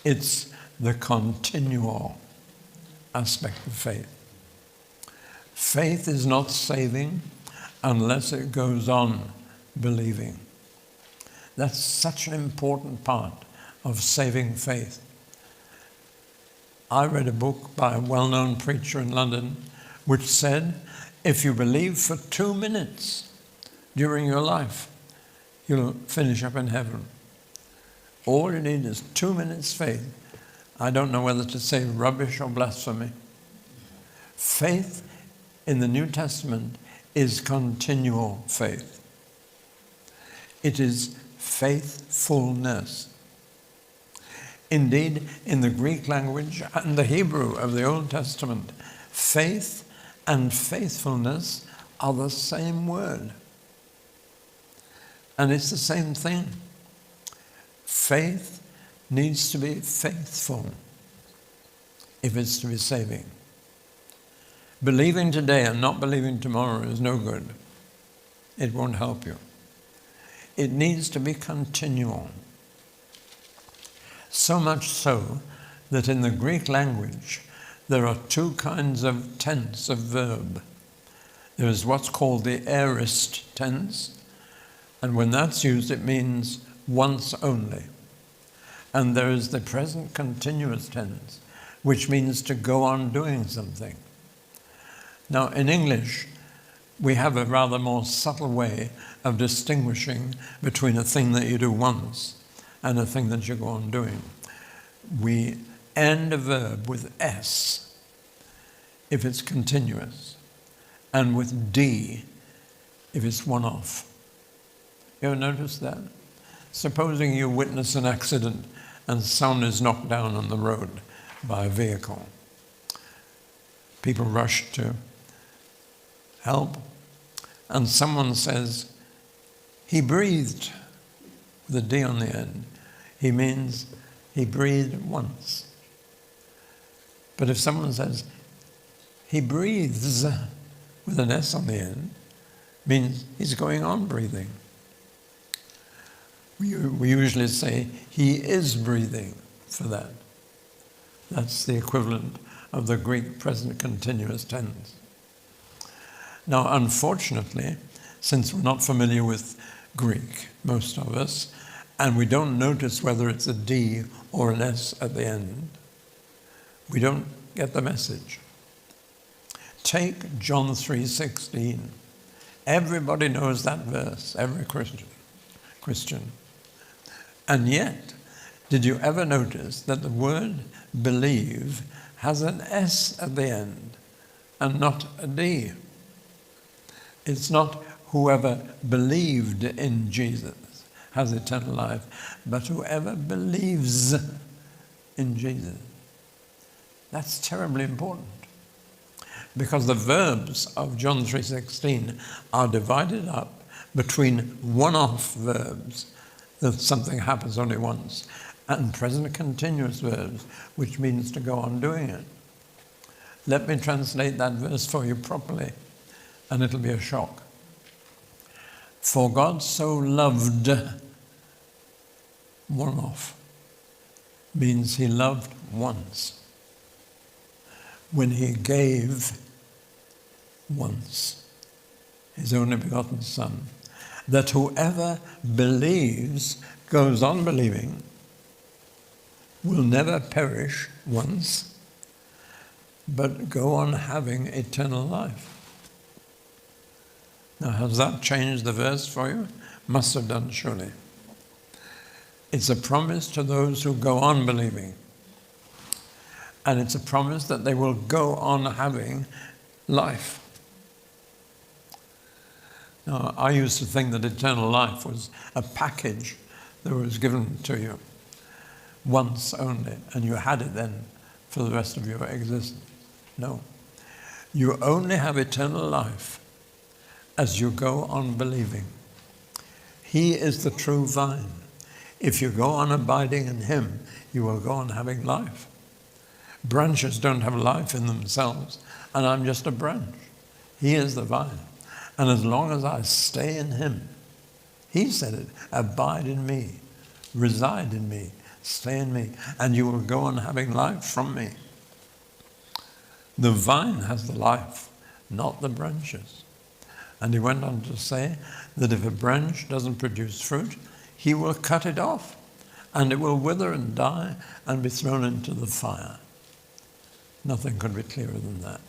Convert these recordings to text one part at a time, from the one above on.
It's the continual aspect of faith. Faith is not saving unless it goes on believing. That's such an important part of saving faith. I read a book by a well-known preacher in London which said, if you believe for 2 minutes during your life, you'll finish up in heaven. All you need is 2 minutes faith. I don't know whether to say rubbish or blasphemy. Faith in the New Testament is continual faith. It is faithfulness. Indeed, in the Greek language and the Hebrew of the Old Testament, faith and faithfulness are the same word. And it's the same thing. Faith needs to be faithful if it's to be saving. Believing today and not believing tomorrow is no good. It won't help you. It needs to be continual. So much so that in the Greek language there are 2 kinds of tense of verb. There is what's called the aorist tense, and when that's used it means once only. And there is the present continuous tense, which means to go on doing something. Now, in English, we have a rather more subtle way of distinguishing between a thing that you do once and a thing that you go on doing. We end a verb with S if it's continuous, and with D if it's one-off. You ever notice that? Supposing you witness an accident and someone is knocked down on the road by a vehicle. People rush to help, and someone says, he breathed, with a D on the end. He means he breathed once. But if someone says, he breathes, with an S on the end, means he's going on breathing. We usually say, he is breathing for that. That's the equivalent of the Greek present continuous tense. Now, unfortunately, since we're not familiar with Greek, most of us, and we don't notice whether it's a D or an S at the end, we don't get the message. Take John 3:16. Everybody knows that verse, every Christian. And yet, did you ever notice that the word believe has an S at the end and not a D? It's not whoever believed in Jesus has eternal life, but whoever believes in Jesus. That's terribly important, because the verbs of John 3:16 are divided up between one-off verbs, that something happens only once, and present continuous verbs, which means to go on doing it. Let me translate that verse for you properly, and it'll be a shock. For God so loved, one off, means he loved once. When he gave once his only begotten Son, that whoever believes, goes on believing, will never perish once, but go on having eternal life. Now, has that changed the verse for you? Must have done, surely. It's a promise to those who go on believing. And it's a promise that they will go on having life. Now, I used to think that eternal life was a package that was given to you once only, and you had it then for the rest of your existence. No. You only have eternal life as you go on believing. He is the true vine. If you go on abiding in him, you will go on having life. Branches don't have life in themselves, and I'm just a branch. He is the vine. And as long as I stay in him, he said it, abide in me, reside in me, stay in me, and you will go on having life from me. The vine has the life, not the branches. And he went on to say that if a branch doesn't produce fruit, he will cut it off, and it will wither and die and be thrown into the fire. Nothing could be clearer than that.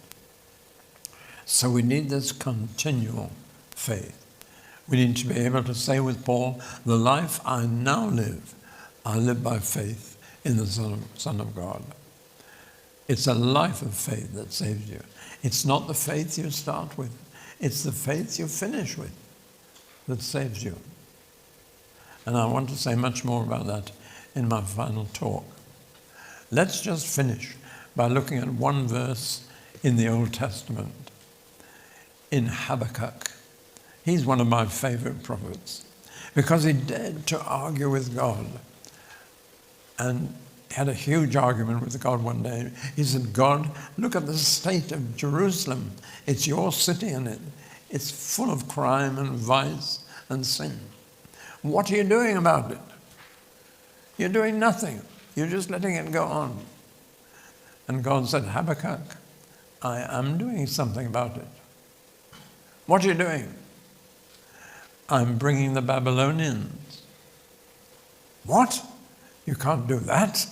So we need this continual faith. We need to be able to say with Paul, the life I now live, I live by faith in the Son of God. It's a life of faith that saves you. It's not the faith you start with. It's the faith you finish with that saves you. And I want to say much more about that in my final talk. Let's just finish by looking at one verse in the Old Testament, in Habakkuk. He's one of my favorite prophets because he dared to argue with God, and had a huge argument with God one day. He said, God, look at the state of Jerusalem. It's your city, and it's full of crime and vice and sin. What are you doing about it? You're doing nothing. You're just letting it go on. And God said, Habakkuk, I am doing something about it. What are you doing? I'm bringing the Babylonians. What? You can't do that?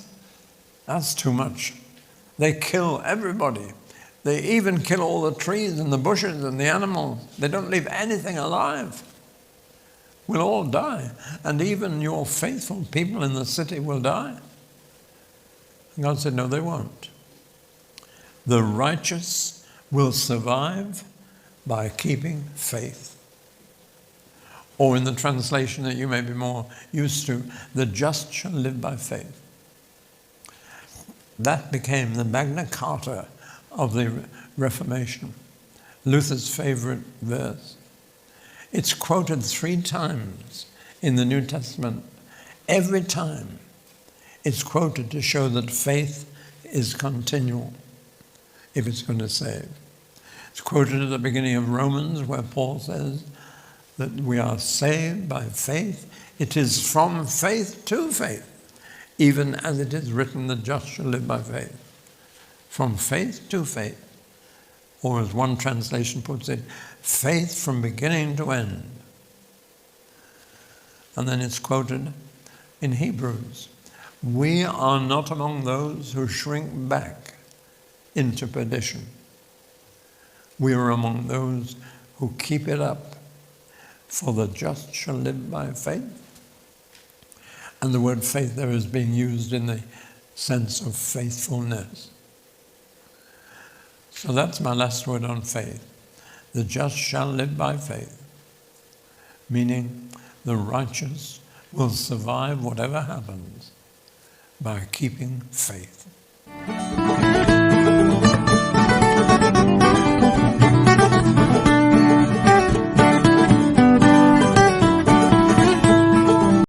That's too much. They kill everybody. They even kill all the trees and the bushes and the animals. They don't leave anything alive. We'll all die. And even your faithful people in the city will die. And God said, no, they won't. The righteous will survive by keeping faith. Or in the translation that you may be more used to, the just shall live by faith. That became the Magna Carta of the Reformation, Luther's favorite verse. It's quoted 3 times in the New Testament. Every time it's quoted to show that faith is continual if it's going to save. It's quoted at the beginning of Romans, where Paul says that we are saved by faith. It is from faith to faith, even as it is written, the just shall live by faith. From faith to faith. Or as one translation puts it, faith from beginning to end. And then it's quoted in Hebrews. We are not among those who shrink back into perdition. We are among those who keep it up. For the just shall live by faith. And the word faith there is being used in the sense of faithfulness. So that's my last word on faith. The just shall live by faith. Meaning the righteous will survive whatever happens by keeping faith.